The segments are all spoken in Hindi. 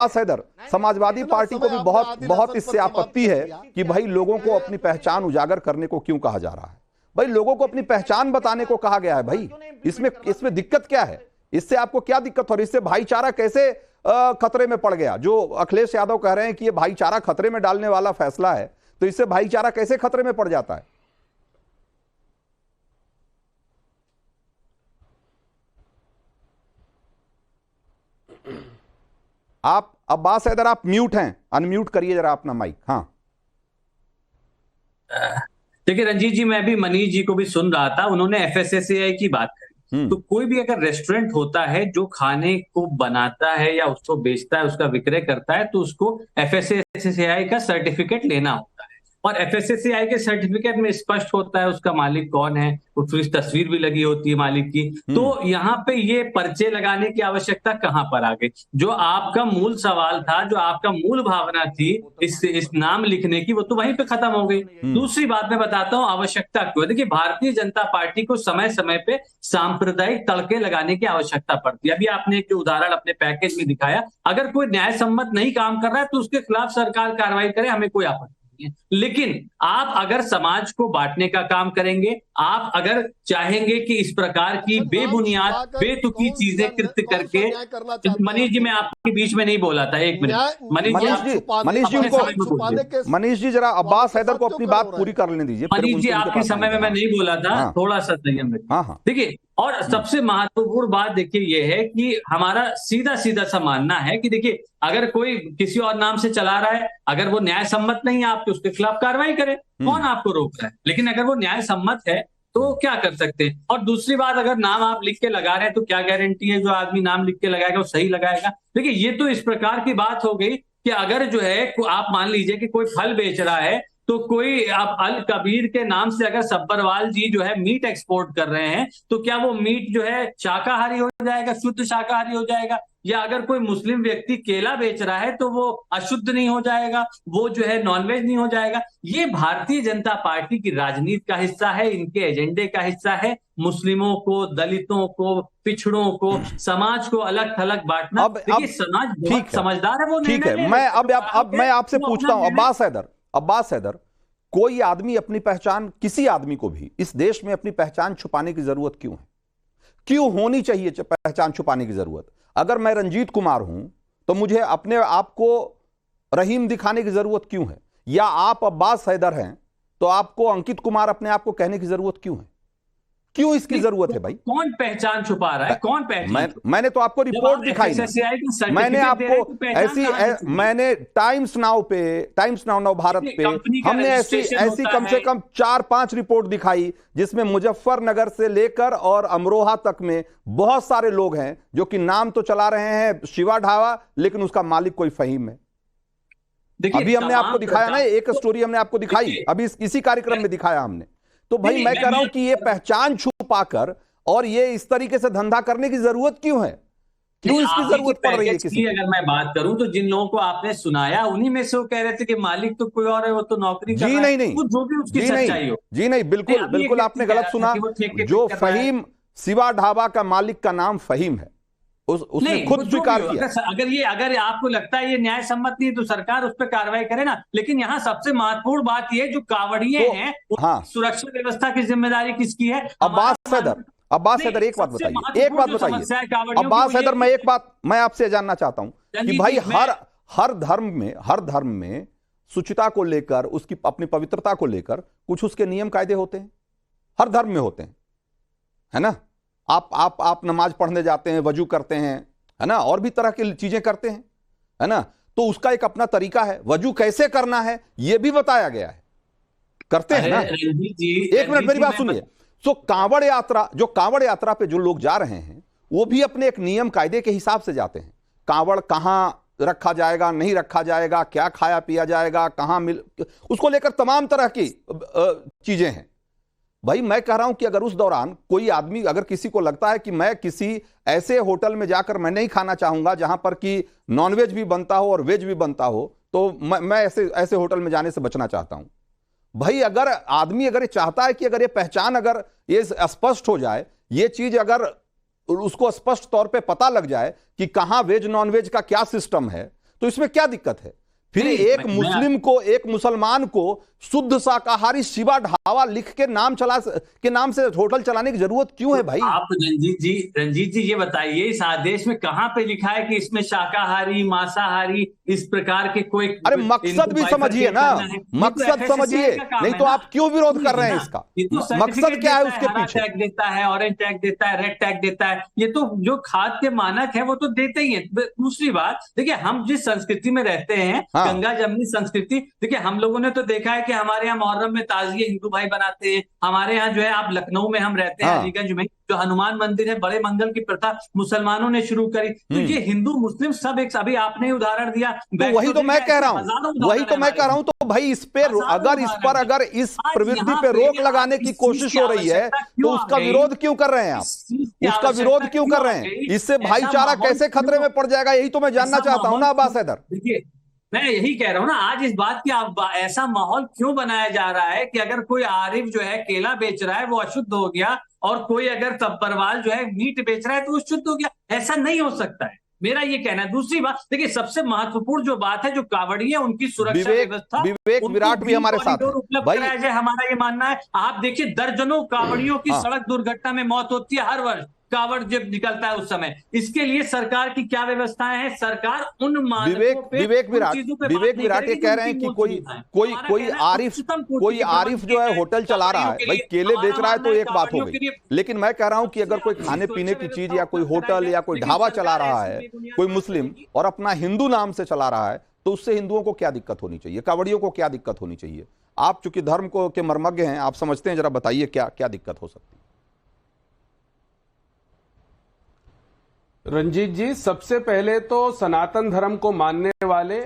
हैदर, समाजवादी पार्टी को भी बहुत बहुत इससे आपत्ति है कि भाई लोगों को अपनी पहचान उजागर करने को क्यों कहा जा रहा है। भाई लोगों को अपनी पहचान बताने को कहा गया है। भाई इसमें दिक्कत क्या है? इससे आपको क्या दिक्कत हो रही है? इससे भाईचारा कैसे खतरे में पड़ गया? जो अखिलेश यादव कह रहे हैं कि ये भाईचारा खतरे में डालने वाला फैसला है, तो इससे भाईचारा कैसे खतरे में पड़ जाता है? आप अब्बास हैदर, आप म्यूट हैं, अनम्यूट करिए जरा अपना माइक। हाँ देखिए रंजीत जी, मैं भी मनीष जी को भी सुन रहा था, उन्होंने एफएसएसएआई की बात करी। तो कोई भी अगर रेस्टोरेंट होता है जो खाने को बनाता है या उसको बेचता है, उसका विक्रय करता है, तो उसको एफएसएसएआई का सर्टिफिकेट लेना होता है। और एफएसएसएआई के सर्टिफिकेट में स्पष्ट होता है उसका मालिक कौन है, उसकी तस्वीर भी लगी होती है मालिक की। तो यहाँ पे ये पर्चे लगाने की आवश्यकता कहाँ पर आ गई? जो आपका मूल सवाल था, जो आपका मूल भावना थी इस नाम लिखने की, वो तो वहीं पे खत्म हो गई। दूसरी बात मैं बताता हूँ आवश्यकता क्यों। देखिए, भारतीय जनता पार्टी को समय समय पे सांप्रदायिक तड़के लगाने की आवश्यकता पड़ती है। अभी आपने एक उदाहरण अपने पैकेज में दिखाया, अगर कोई न्याय सम्मत नहीं काम कर रहा है तो उसके खिलाफ सरकार कार्रवाई करे, हमें कोई आपत्ति। लेकिन आप अगर समाज को बांटने का काम करेंगे, आप अगर चाहेंगे कि इस प्रकार की बेबुनियाद बेतुकी चीजें कृत्य करके, मनीष जी मैं आपके बीच में नहीं बोला था, एक मिनट मनीष जी जरा अब्बास हैदर को अपनी बात पूरी कर लेने दीजिए। मनीष जी, आपके समय में मैं नहीं बोला था, थोड़ा सा संयम रखिए। देखिए, और सबसे महत्वपूर्ण बात देखिए ये है कि हमारा सीधा सीधा सा मानना है कि देखिए, अगर कोई किसी और नाम से चला रहा है, अगर वो न्याय सम्मत नहीं है, आप तो उसके खिलाफ कार्रवाई करें, कौन आपको रोक रहा है? लेकिन अगर वो न्याय सम्मत है तो क्या कर सकते हैं? और दूसरी बात, अगर नाम आप लिख के लगा रहे हैं तो क्या गारंटी है जो आदमी नाम लिख के लगाएगा वो सही लगाएगा? देखिए, ये तो इस प्रकार की बात हो गई कि अगर जो है आप मान लीजिए कि कोई फल बेच रहा है, तो कोई आप अल कबीर के नाम से अगर सब्बरवाल जी जो है मीट एक्सपोर्ट कर रहे हैं, तो क्या वो मीट जो है शाकाहारी हो जाएगा, शुद्ध शाकाहारी हो जाएगा? या अगर कोई मुस्लिम व्यक्ति केला बेच रहा है तो वो अशुद्ध नहीं हो जाएगा, वो जो है नॉनवेज नहीं हो जाएगा? ये भारतीय जनता पार्टी की राजनीति का हिस्सा है, इनके एजेंडे का हिस्सा है। मुस्लिमों को, दलितों को, पिछड़ों को, समाज को अलग थलग बांटना। देखिए, समाज बहुत समझदार है, वो ठीक है। मैं आपसे पूछता हूं अब्बास हैदर, कोई आदमी अपनी पहचान, किसी आदमी को भी इस देश में अपनी पहचान छुपाने की जरूरत क्यों है? क्यों होनी चाहिए पहचान छुपाने की जरूरत? अगर मैं रंजीत कुमार हूं तो मुझे अपने आप को रहीम दिखाने की जरूरत क्यों है? या आप अब्बास हैदर हैं तो आपको अंकित कुमार अपने आप को कहने की जरूरत क्यों है? क्यों इसकी जरूरत है भाई? कौन पहचान छुपा रहा है? कौन पहचान? मैंने तो आपको रिपोर्ट दिखाई ना। मैंने आपको मैंने टाइम्स नाउ भारत पे हमने ऐसी कम से कम 4-5 रिपोर्ट दिखाई जिसमें मुजफ्फरनगर से लेकर और अमरोहा तक में बहुत सारे लोग हैं जो कि नाम तो चला रहे हैं शिवा ढाबा, लेकिन उसका मालिक कोई फहीम है। अभी हमने आपको दिखाया ना, एक स्टोरी हमने आपको दिखाई, अभी इसी कार्यक्रम में दिखाया हमने। तो भाई मैं कह रहा हूं कि ये पहचान छुपाकर और ये इस तरीके से धंधा करने की जरूरत क्यों है? क्यों इसकी जरूरत पड़ रही है किसी? अगर मैं बात करूं तो जिन लोगों को आपने सुनाया उन्हीं में से वो कह रहे थे कि मालिक तो कोई और है, वो तो नौकरी कर रहा है। नहीं, जो भी उसकी सच्चाई हो। जी नहीं, बिल्कुल आपने गलत सुना। जो फहीम, शिवा ढाबा का मालिक का नाम फहीम है, उसने खुद स्वीकार किया। अगर आपको लगता है ये न्याय सम्मत नहीं है तो सरकार उस पर कार्रवाई करे ना। लेकिन यहाँ सबसे महत्वपूर्ण बात ये, जो कावड़िए हैं, सुरक्षा व्यवस्था की जिम्मेदारी किसकी है? अब्बास हैदर एक बात बताइए, अब्बास हैदर, मैं आपसे जानना चाहता हूं कि भाई हर धर्म में शुचिता को लेकर, उसकी अपनी पवित्रता को लेकर कुछ उसके नियम कायदे होते हैं, हर धर्म में होते हैं, है ना? आप नमाज पढ़ने जाते हैं, वजू करते हैं, है ना, और भी तरह की चीजें करते हैं, है ना? तो उसका एक अपना तरीका है, वजू कैसे करना है यह भी बताया गया है, करते हैं ना? एक मिनट मेरी बात सुनिए। तो कांवड़ यात्रा पे जो लोग जा रहे हैं वो भी अपने एक नियम कायदे के हिसाब से जाते हैं। कांवड़ कहां रखा जाएगा, नहीं रखा जाएगा, क्या खाया पिया जाएगा, कहां उसको लेकर तमाम तरह की चीजें हैं। भाई मैं कह रहा हूं कि अगर उस दौरान कोई आदमी, अगर किसी को लगता है कि मैं किसी ऐसे होटल में जाकर मैं नहीं खाना चाहूंगा जहां पर कि नॉनवेज भी बनता हो और वेज भी बनता हो, तो मैं ऐसे होटल में जाने से बचना चाहता हूं। भाई अगर आदमी अगर ये चाहता है कि अगर ये पहचान, अगर ये स्पष्ट हो जाए, ये चीज अगर उसको स्पष्ट तौर पे पता लग जाए कि कहां वेज नॉनवेज का क्या सिस्टम है, तो इसमें क्या दिक्कत है? फिर एक मुस्लिम को, एक मुसलमान को शुद्ध शाकाहारी शिवा ढाबा लिख के नाम से होटल चलाने की जरूरत क्यों है भाई? आप रंजीत जी ये बताइए, इस आदेश में कहां पे लिखा है कि इसमें शाकाहारी मांसाहारी इस प्रकार के कोई? अरे मकसद भी समझिए ना, मकसद समझिए, नहीं तो आप क्यों विरोध कर रहे हैं इसका? मकसद क्या है उसके पीछे? टैग देता है, ऑरेंज टैग देता है, रेड टैग देता है, ये तो जो खाद्य के मानक है वो तो देते ही है। दूसरी बात देखिए, हम जिस संस्कृति में रहते हैं, गंगा जमनी संस्कृति, देखिए हम लोगों ने तो देखा है कि हमारे यहाँ मुहर्रम में ताजिए हिंदू भाई बनाते हैं। हमारे यहाँ जो है, आप लखनऊ में हम रहते हैं, अलीगंज में जो हनुमान मंदिर है, बड़े मंगल की प्रथा मुसलमानों ने शुरू करी। तो ये हिंदू मुस्लिम सब एक, अभी आपने उदाहरण दिया, तो वही तो मैं कह रहा हूं, तो भाई इस पे अगर इस प्रवृत्ति पे रोक लगाने की कोशिश हो रही है तो उसका विरोध क्यों कर रहे हैं आप? उसका विरोध क्यों कर रहे हैं? इससे भाईचारा कैसे खतरे में पड़ जाएगा, यही तो मैं जानना चाहता हूं ना अब्बास हैदर। देखिए मैं यही कह रहा हूं ना, आज इस बात की ऐसा माहौल क्यों बनाया जा रहा है कि अगर कोई आरिफ जो है केला बेच रहा है वो अशुद्ध हो गया, और कोई अगर तब्बरवाल जो है मीट बेच रहा है तो वो शुद्ध हो गया? ऐसा नहीं हो सकता है, मेरा ये कहना है। दूसरी बात देखिए, सबसे महत्वपूर्ण जो बात है, जो कांवड़िए उनकी सुरक्षा व्यवस्था, विवेक विराट भी हमारे साथ उपलब्ध कराया जाए, हमारा ये मानना है। आप देखिए, दर्जनों कांवड़ियों की सड़क दुर्घटना में मौत होती है हर वर्ष, कावड़ जब निकलता है उस समय। इसके लिए सरकार की क्या व्यवस्थाएं हैं? सरकार उन मानकों पे, विवेक विराट ये कह रहे हैं कि कोई आरिफ जो है होटल चला रहा है, भाई केले बेच रहा है तो एक बात हो गई, लेकिन मैं कह रहा हूं कि अगर कोई खाने पीने की चीज या कोई होटल या कोई ढाबा चला रहा है कोई मुस्लिम और अपना हिंदू नाम से चला रहा है, तो उससे हिंदुओं को क्या दिक्कत होनी चाहिए, कावड़ियों को क्या दिक्कत होनी चाहिए? आप चूंकि धर्म को के मर्मज्ञ हैं, आप समझते हैं, जरा बताइए क्या क्या दिक्कत हो सकती है? रंजीत जी, सबसे पहले तो सनातन धर्म को मानने वाले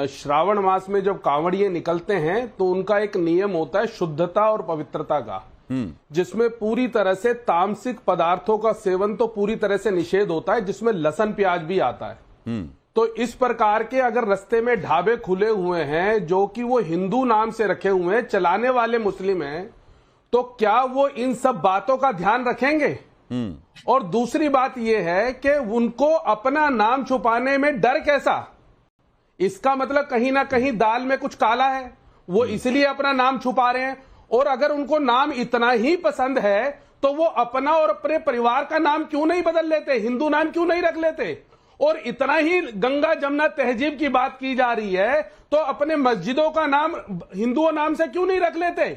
श्रावण मास में जब कांवड़िए निकलते हैं तो उनका एक नियम होता है शुद्धता और पवित्रता का, जिसमें पूरी तरह से तामसिक पदार्थों का सेवन तो पूरी तरह से निषेध होता है, जिसमें लहसुन प्याज भी आता है। तो इस प्रकार के अगर रास्ते में ढाबे खुले हुए हैं जो कि वो हिंदू नाम से रखे हुए हैं, चलाने वाले मुस्लिम हैं, तो क्या वो इन सब बातों का ध्यान रखेंगे? और दूसरी बात यह है कि उनको अपना नाम छुपाने में डर कैसा? इसका मतलब कहीं ना कहीं दाल में कुछ काला है, वो इसलिए अपना नाम छुपा रहे हैं। और अगर उनको नाम इतना ही पसंद है तो वो अपना और अपने परिवार का नाम क्यों नहीं बदल लेते, हिंदू नाम क्यों नहीं रख लेते? और इतना ही गंगा जमुना तहजीब की बात की जा रही है तो अपने मस्जिदों का नाम हिंदुओं नाम से क्यों नहीं रख लेते?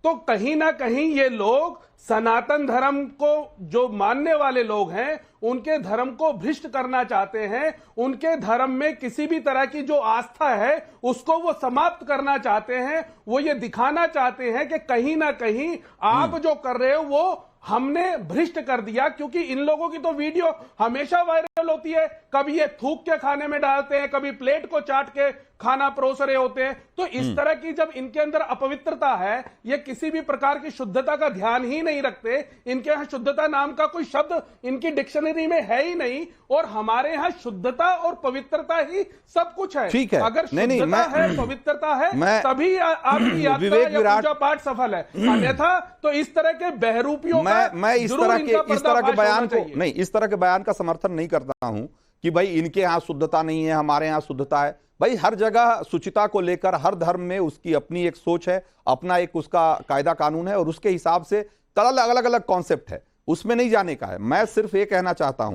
तो कहीं ना कहीं ये लोग सनातन धर्म को जो मानने वाले लोग हैं उनके धर्म को भ्रष्ट करना चाहते हैं, उनके धर्म में किसी भी तरह की जो आस्था है उसको वो समाप्त करना चाहते हैं। वो ये दिखाना चाहते हैं कि कहीं ना कहीं आप जो कर रहे हो वो हमने भ्रष्ट कर दिया, क्योंकि इन लोगों की तो वीडियो हमेशा वायरल होती है, कभी ये थूक के खाने में डालते हैं, कभी प्लेट को चाट के खाना परोस रहे होते हैं। तो इस तरह की जब इनके अंदर अपवित्रता है, ये किसी भी प्रकार की शुद्धता का ध्यान ही नहीं रखते, इनके यहाँ शुद्धता नाम का कोई शब्द इनकी डिक्शनरी में है ही नहीं, और हमारे यहाँ शुद्धता और पवित्रता ही सब कुछ है। ठीक है, अगर शुद्धता है, पवित्रता है, तभी आपकी यात्रा या पूजा पाठ सफल है, अन्यथा तो इस तरह के बहरूपियों मैं इस तरह के बयान को नहीं, इस तरह के बयान का समर्थन नहीं करता हूं कि भाई इनके यहाँ शुद्धता नहीं है, हमारे यहाँ शुद्धता है। भाई हर जगह शुचिता को लेकर हर धर्म में उसकी अपनी एक सोच है, अपना एक उसका कायदा कानून है, और उसके हिसाब से अलग अलग कॉन्सेप्ट है, उसमें नहीं जाने का है। मैं सिर्फ ये कहना चाहता हूं